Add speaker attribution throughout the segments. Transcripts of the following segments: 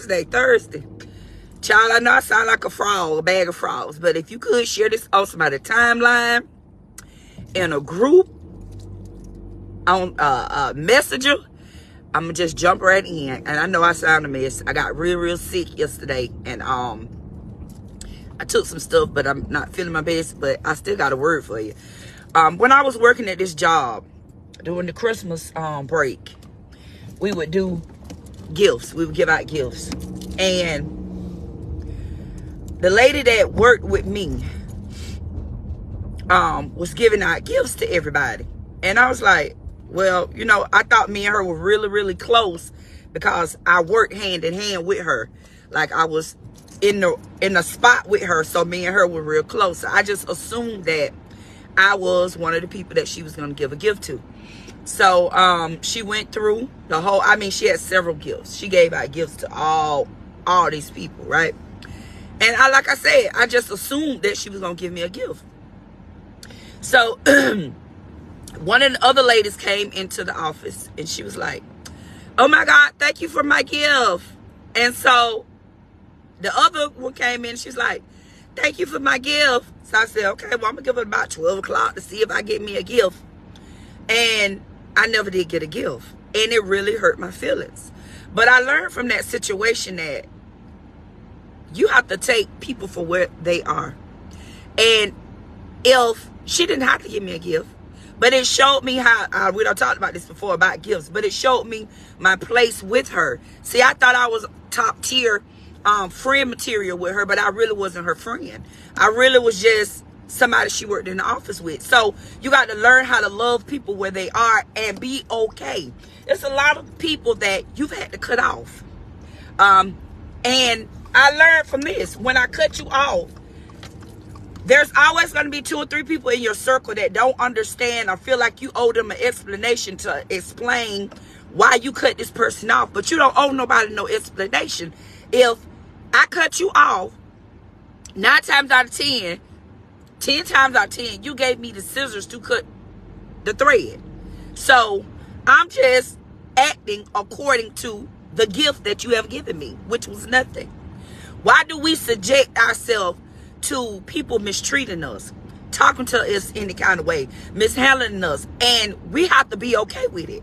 Speaker 1: What's today? Thursday. Child, I know I sound like a frog, a bag of frogs. But if you could share this on somebody's timeline, in a group, on Messenger, I'm going to just jump right in. And I know I sound a mess. I got real sick yesterday. And I took some stuff, but I'm not feeling my best. But I still got a word for you. When I was working at this job during the Christmas break, we would do gifts. We would give out gifts. And the lady that worked with me was giving out gifts to everybody. And I was like, well, you know, I thought me and her were really close because I worked hand in hand with her. Like I was in the spot with her, so me and her were real close. So I just assumed that I was one of the people that she was going to give a gift to. So she went through the whole, I mean, she had several gifts. She gave out gifts to all these people, right? And like I said, I just assumed that she was going to give me a gift. So one of the other ladies came into the office and she was like, oh my God, thank you for my gift. And so the other one came in and she's like, thank you for my gift. So I said, okay, well, I'm going to give it about 12 o'clock to see if I get me a gift. And I never did get a gift. And it really hurt my feelings. But I learned from that situation that you have to take people for where they are. And if she didn't have to give me a gift, but it showed me how, we done talked about this before about gifts, but it showed me my place with her. See, I thought I was top tier friend material with her, but I really wasn't her friend. I really was just somebody she worked in the office with. So you got to learn how to love people where they are and be okay. There's a lot of people that you've had to cut off. And I learned from this. When I cut you off, there's always going to be 2 or 3 people in your circle that don't understand or feel like you owe them an explanation to explain why you cut this person off. But you don't owe nobody no explanation. If I cut you off, 9 times out of 10, 10 times out of 10, you gave me the scissors to cut the thread. So I'm just acting according to the gift that you have given me, which was nothing. Why do we subject ourselves to people mistreating us, talking to us any kind of way, mishandling us? And we have to be okay with it.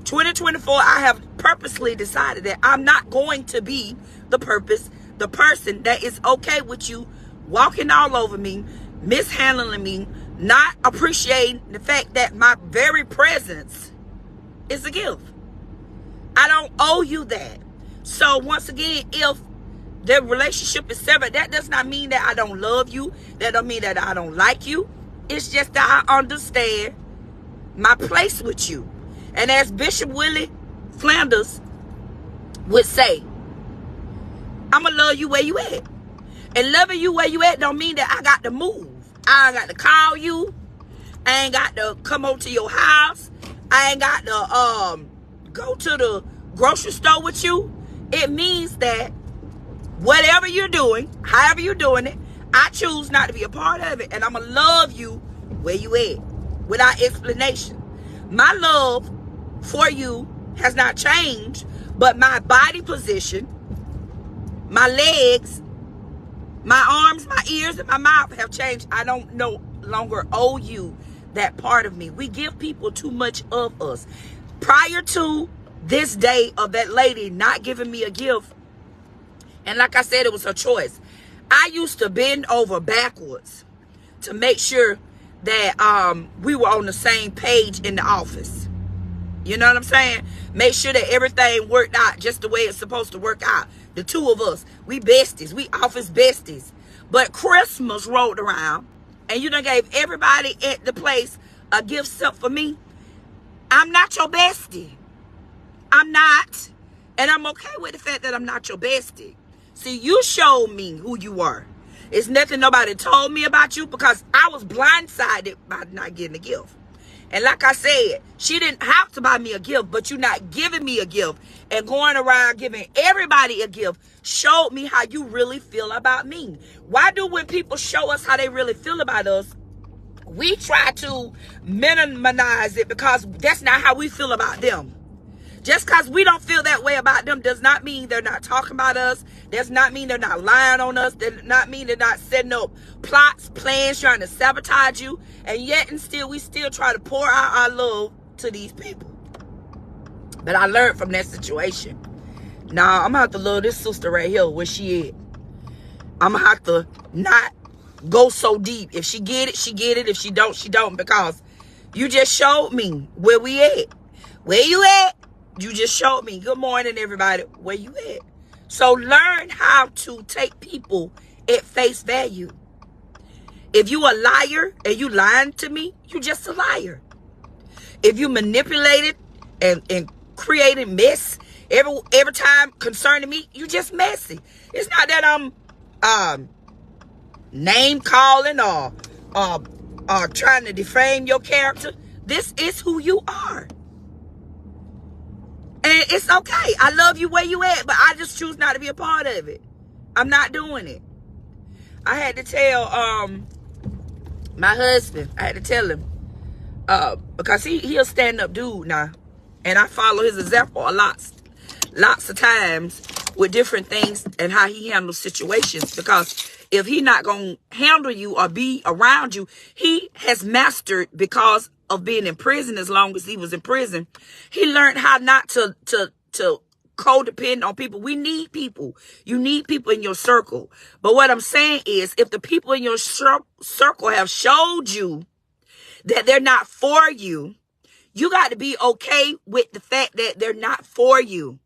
Speaker 1: 2024, I have purposely decided that I'm not going to be the person that is okay with you walking all over me, mishandling me, not appreciating the fact that my very presence is a gift. I don't owe you that. So once again, if the relationship is severed, that does not mean that I don't love you. That don't mean that I don't like you. It's just that I understand my place with you. And as Bishop Willie Flanders would say, I'ma love you where you at. And loving you where you at don't mean that I got to move. I ain't got to call you. I ain't got to come over to your house. I ain't got to go to the grocery store with you. It means that whatever you're doing, however you're doing it, I choose not to be a part of it. And I'm going to love you where you at without explanation. My love for you has not changed, but my body position, my legs, my arms, my ears, and my mouth have changed. I don't no longer owe you that part of me. We give people too much of us. Prior to this day of that lady not giving me a gift, and like I said, it was her choice, I used to bend over backwards to make sure that we were on the same page in the office. You know what I'm saying? Make sure that everything worked out just the way it's supposed to work out. The two of us, we besties, we office besties. But Christmas rolled around and you done gave everybody at the place a gift except for me. I'm not your bestie. I'm not. And I'm okay with the fact that I'm not your bestie. See, you showed me who you are. It's nothing nobody told me about you because I was blindsided by not getting a gift. And like I said, she didn't have to buy me a gift, but you not giving me a gift and going around giving everybody a gift showed me how you really feel about me. Why do when people show us how they really feel about us, we try to minimize it because that's not how we feel about them. Just because we don't feel that way about them does not mean they're not talking about us. Does not mean they're not lying on us. Does not mean they're not setting up plots, plans, trying to sabotage you. And yet and still, we still try to pour out our love to these people. But I learned from that situation. Now, I'm going to have to love this sister right here where she at. I'm going to have to not go so deep. If she get it, she get it. If she don't, she don't. Because you just showed me where we at. Where you at? You just showed me. Good morning, everybody. Where you at? So learn how to take people at face value. If you a liar and you lying to me, you just a liar. If you manipulated and created mess every time concerning me, you just messy. It's not that I'm name calling or trying to defame your character. This is who you are. And it's okay. I love you where you at, but I just choose not to be a part of it. I'm not doing it. I had to tell my husband, I had to tell him, because he a stand-up dude now. And I follow his example a lot. Lots of times with different things and how he handles situations. Because if he not going to handle you or be around you, he has mastered, because of being in prison as long as he was in prison, he learned how not to codepend on people. We need people. You need people in your circle. But what I'm saying is, if the people in your circle have showed you that they're not for you, you got to be okay with the fact that they're not for you.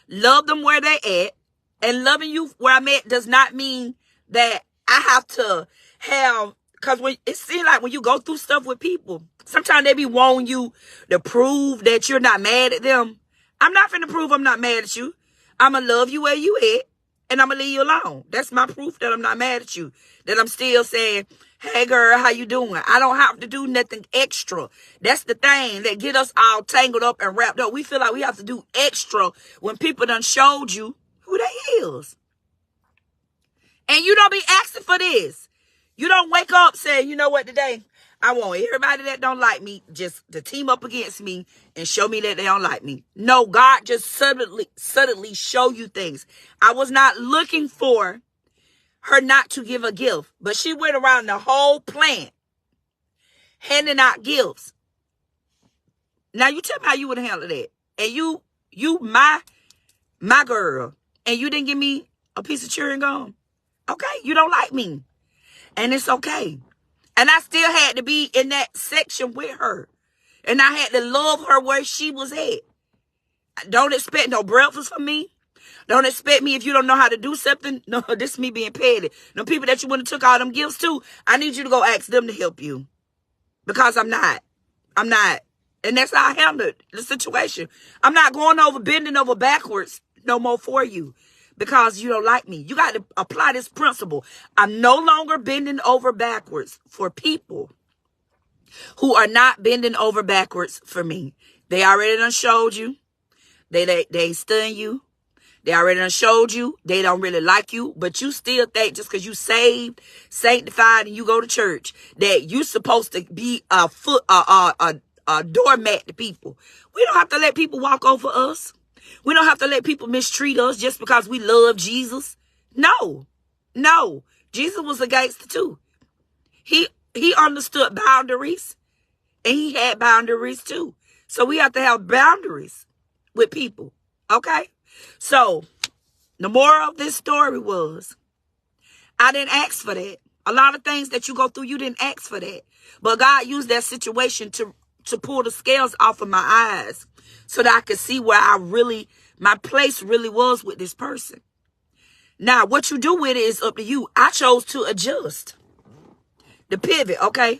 Speaker 1: Love them where they at. And loving you where I'm at does not mean that I have to have, because when it seems like when you go through stuff with people, sometimes they be wanting you to prove that you're not mad at them. I'm not finna prove I'm not mad at you. I'm going to love you where you at, and I'm going to leave you alone. That's my proof that I'm not mad at you. That I'm still saying, hey, girl, how you doing? I don't have to do nothing extra. That's the thing that get us all tangled up and wrapped up. We feel like we have to do extra when people done showed you who they is. And you don't be asking for this. You don't wake up saying, you know what, today, I want everybody that don't like me just to team up against me and show me that they don't like me. No, God just suddenly show you things. I was not looking for her not to give a gift, but she went around the whole plant handing out gifts. Now you tell me how you would handle that. And you my girl, and you didn't give me a piece of chewing gum. Okay, you don't like me. And it's okay. And I still had to be in that section with her. And I had to love her where she was at. Don't expect no breakfast from me. Don't expect me if you don't know how to do something. No, this is me being petty. The people that you would have took all them gifts to, I need you to go ask them to help you. Because I'm not. And that's how I handled the situation. I'm not bending over backwards no more for you. Because you don't like me. You got to apply this principle. I'm no longer bending over backwards for people who are not bending over backwards for me. They already done showed you. They stun you. They already done showed you. They don't really like you. But you still think just because you saved, sanctified, and you go to church, that you're supposed to be a doormat to people. We don't have to let people walk over us. We don't have to let people mistreat us just because we love Jesus. No. Jesus was a gangster too. He understood boundaries, and he had boundaries too. So we have to have boundaries with people. Okay? So the moral of this story was, I didn't ask for that. A lot of things that you go through, you didn't ask for that. But God used that situation to pull the scales off of my eyes so that I could see where my place really was with this person. Now, what you do with it is up to you. I chose to adjust. The pivot, okay?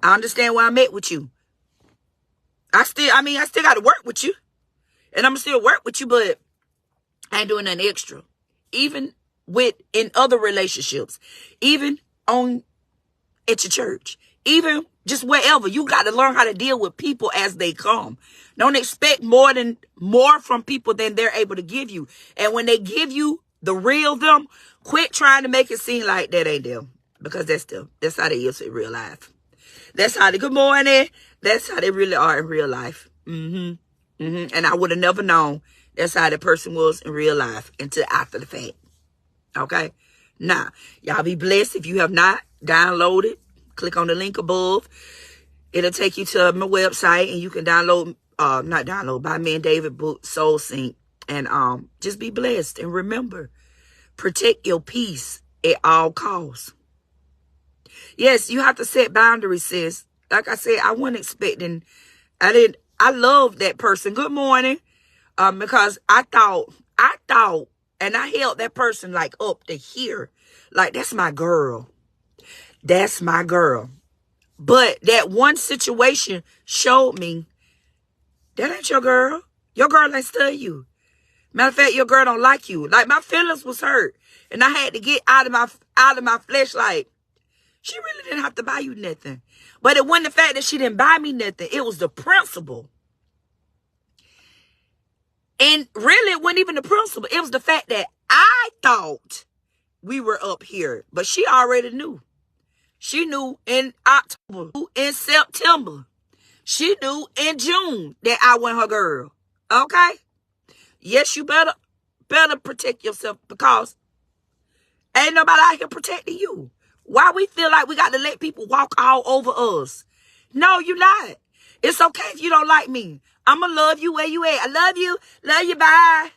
Speaker 1: I understand where I'm at with you. I still got to work with you. And I'm going to still work with you, but I ain't doing nothing extra. Even in other relationships. Even at your church. Even just wherever. You got to learn how to deal with people as they come. Don't expect more from people than they're able to give you. And when they give you the real them, quit trying to make it seem like that ain't them. Because that's them. That's how they is in real life. That's how good morning. That's how they really are in real life. And I would have never known that's how the person was in real life until after the fact. Okay? Now, y'all be blessed. If you have not downloaded, click on the link above. It'll take you to my website, and you can download, by me and David book, Soul Sync. And just be blessed. And remember, protect your peace at all costs. Yes, you have to set boundaries, sis. Like I said, I wasn't expecting, I love that person. Good morning. Because I thought, and I held that person like up to here. Like, that's my girl. That's my girl. But that one situation showed me, that ain't your girl. Your girl ain't study you. Matter of fact, your girl don't like you. Like, my feelings was hurt. And I had to get out of my flesh, like, she really didn't have to buy you nothing. But it wasn't the fact that she didn't buy me nothing. It was the principle. And really, it wasn't even the principle. It was the fact that I thought we were up here. But she already knew. She knew in October, in September. She knew in June that I wasn't her girl. Okay? Yes, you better protect yourself, because ain't nobody out here protecting you. Why we feel like we got to let people walk all over us? No, you're not. It's okay if you don't like me. I'm going to love you where you at. I love you. Love you. Bye.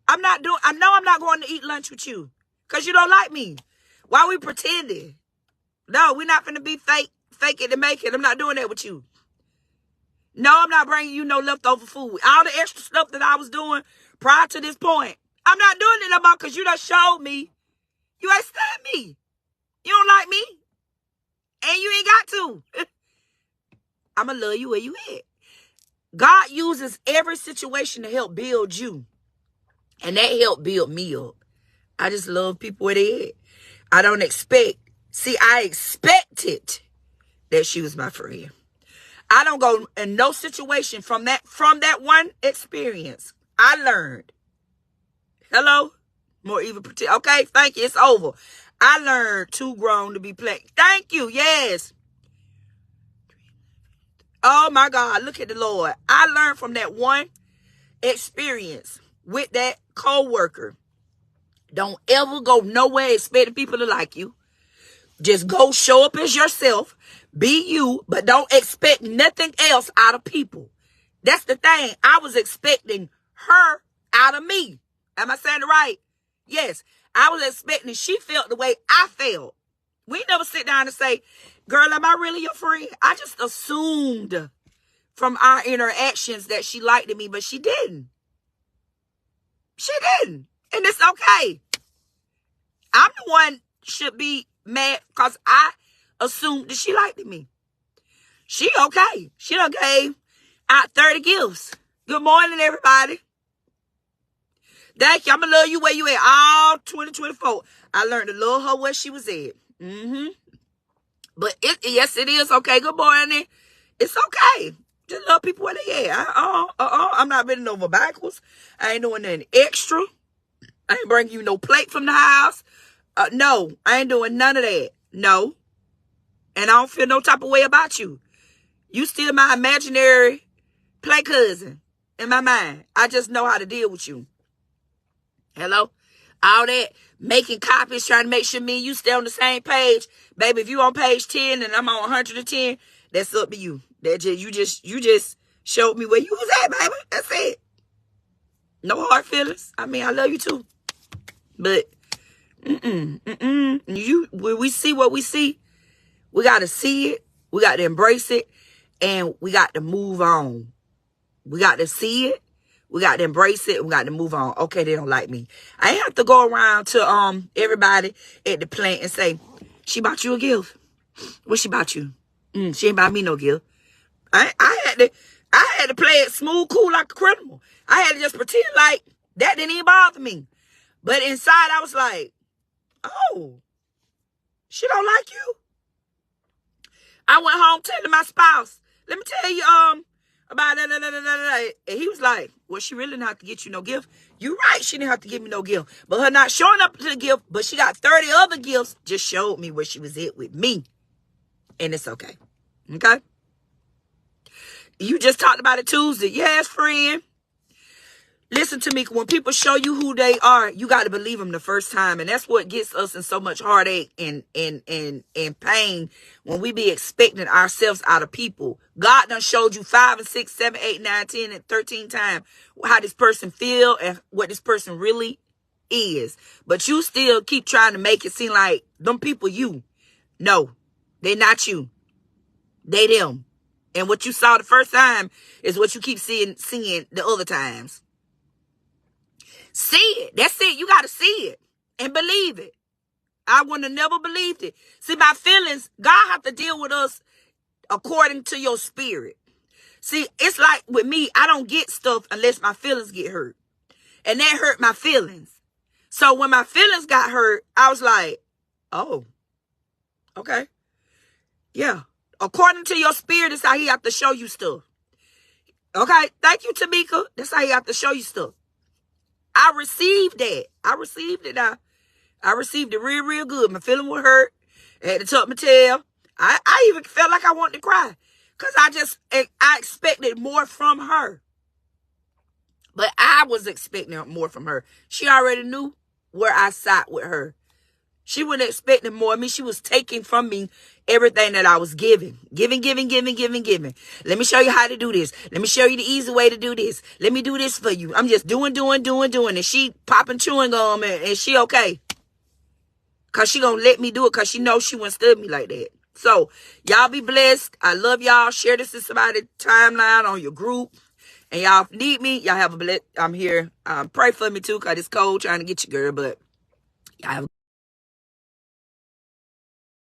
Speaker 1: I know I'm not going to eat lunch with you because you don't like me. Why we pretending? No, we're not going to be fake it to make it. I'm not doing that with you. No, I'm not bringing you no leftover food. All the extra stuff that I was doing prior to this point, I'm not doing it no more because you done showed me you ain't stand me. You don't like me. And you ain't got to. I'm going to love you where you at. God uses every situation to help build you. And that helped build me up. I just love people where they at. I don't expect. See, I expected that she was my friend. I don't go in no situation from that one experience. I learned. Hello? More evil protect. Okay, thank you. It's over. I learned too grown to be playing. Thank you. Yes. Oh my God, look at the Lord. I learned from that one experience with that co-worker. Don't ever go nowhere expecting people to like you. Just go show up as yourself. Be you, but don't expect nothing else out of people. That's the thing. I was expecting her out of me. Am I saying it right? Yes. I was expecting she felt the way I felt. We never sit down and say, girl, am I really your friend? I just assumed from our interactions that she liked me, but she didn't. She didn't. And it's okay. I'm the one should be mad because I assumed that she liked me. She okay. She done gave out 30 gifts. Good morning, everybody. Thank you. I'm going to love you where you at all 2024. I learned to love her where she was at. But yes, it is okay. Good morning. It's okay. Just love people where they at. I'm not bending over backwards. I ain't doing nothing extra. I ain't bringing you no plate from the house. No, I ain't doing none of that. No. And I don't feel no type of way about you. You still my imaginary play cousin in my mind. I just know how to deal with you. Hello? All that making copies, trying to make sure me and you stay on the same page. Baby, if you on page 10 and I'm on 110, that's up to you. You just showed me where you was at, baby. That's it. No hard feelings. I mean, I love you too. But, when we see what we see, we got to see it. We got to embrace it. And we got to move on. We got to see it. We got to embrace it. We got to move on. Okay, they don't like me. I ain't have to go around to everybody at the plant and say, she bought you a gift. What she bought you? She ain't buy me no gift. I had to play it smooth, cool like a criminal. I had to just pretend like that didn't even bother me. But inside I was like, oh, she don't like you? I went home telling my spouse, let me tell you about that. And he was like, well, she really didn't have to get you no gift. You're right, she didn't have to give me no gift. But her not showing up to the gift, but she got 30 other gifts, just showed me where she was at with me. And it's okay. Okay? You just talked about it Tuesday. Yes, friend. Listen to me. When people show you who they are, you got to believe them the first time. And that's what gets us in so much heartache and pain when we be expecting ourselves out of people. God done showed you 5 and 6, 7, 8, 9, 10, and 13 times how this person feel and what this person really is. But you still keep trying to make it seem like them people you. No, they not you. They them. And what you saw the first time is what you keep seeing the other times. See it. That's it. You got to see it and believe it. I would have never believed it. See, my feelings, God have to deal with us according to your spirit. See, it's like with me, I don't get stuff unless my feelings get hurt. And that hurt my feelings. So when my feelings got hurt, I was like, oh, okay. Yeah. According to your spirit, that's how he have to show you stuff. Okay. Thank you, Tamika. That's how he have to show you stuff. I received that. I received it. I received it real, real good. My feeling was hurt. I had to tuck my tail. I even felt like I wanted to cry. Because I expected more from her. But I was expecting more from her. She already knew where I sat with her. She wasn't expecting more of me. She was taking from me everything that I was giving. Giving. Let me show you how to do this. Let me show you the easy way to do this. Let me do this for you. I'm just doing. And she popping chewing gum and she okay. Because she going to let me do it because she knows she wouldn't stud me like that. So, y'all be blessed. I love y'all. Share this to somebody's timeline on your group. And y'all need me. Y'all have a blessed. I'm here. Pray for me too because it's cold trying to get you, girl. But y'all have